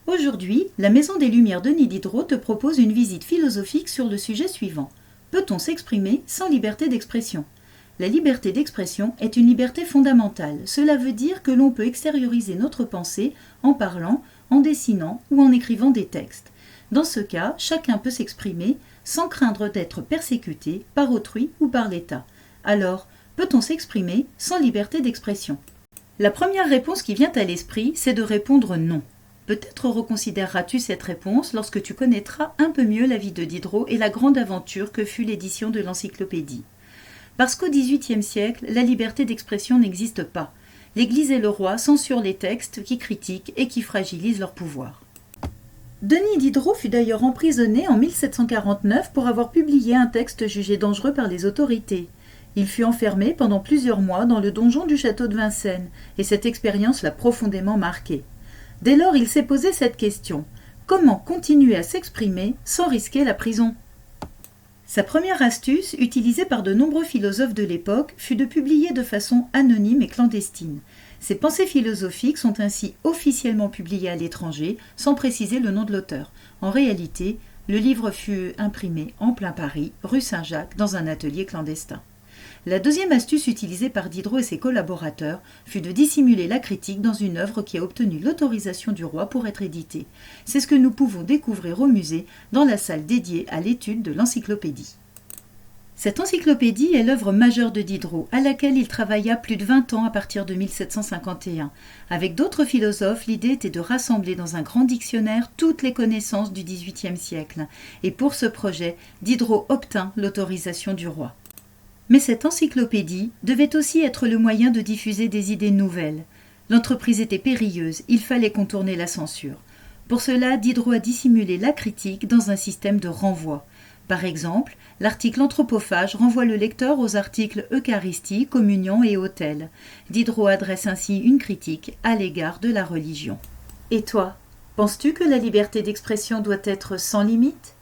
Aujourd'hui, la Maison des Lumières Denis Diderot te propose une visite philosophique sur le sujet suivant. Peut-on s'exprimer sans liberté d'expression ? La liberté d'expression est une liberté fondamentale. Cela veut dire que l'on peut extérioriser notre pensée en parlant, en dessinant ou en écrivant des textes. Dans ce cas, chacun peut s'exprimer sans craindre d'être persécuté par autrui ou par l'État. Alors, peut-on s'exprimer sans liberté d'expression ? La première réponse qui vient à l'esprit, c'est de répondre non. Peut-être reconsidéreras-tu cette réponse lorsque tu connaîtras un peu mieux la vie de Diderot et la grande aventure que fut l'édition de l'encyclopédie. Parce qu'au XVIIIe siècle, la liberté d'expression n'existe pas. L'Église et le roi censurent les textes qui critiquent et qui fragilisent leur pouvoir. Denis Diderot fut d'ailleurs emprisonné en 1749 pour avoir publié un texte jugé dangereux par les autorités. Il fut enfermé pendant plusieurs mois dans le donjon du château de Vincennes, et cette expérience l'a profondément marqué. Dès lors, il s'est posé cette question : comment continuer à s'exprimer sans risquer la prison ? Sa première astuce, utilisée par de nombreux philosophes de l'époque, fut de publier de façon anonyme et clandestine. Ses pensées philosophiques sont ainsi officiellement publiées à l'étranger, sans préciser le nom de l'auteur. En réalité, le livre fut imprimé en plein Paris, rue Saint-Jacques, dans un atelier clandestin. La deuxième astuce utilisée par Diderot et ses collaborateurs fut de dissimuler la critique dans une œuvre qui a obtenu l'autorisation du roi pour être éditée. C'est ce que nous pouvons découvrir au musée, dans la salle dédiée à l'étude de l'encyclopédie. Cette encyclopédie est l'œuvre majeure de Diderot, à laquelle il travailla plus de 20 ans à partir de 1751. Avec d'autres philosophes, l'idée était de rassembler dans un grand dictionnaire toutes les connaissances du XVIIIe siècle. Et pour ce projet, Diderot obtint l'autorisation du roi. Mais cette encyclopédie devait aussi être le moyen de diffuser des idées nouvelles. L'entreprise était périlleuse, il fallait contourner la censure. Pour cela, Diderot a dissimulé la critique dans un système de renvoi. Par exemple, l'article anthropophage renvoie le lecteur aux articles Eucharistie, communion et autel. Diderot adresse ainsi une critique à l'égard de la religion. Et toi, penses-tu que la liberté d'expression doit être sans limite ?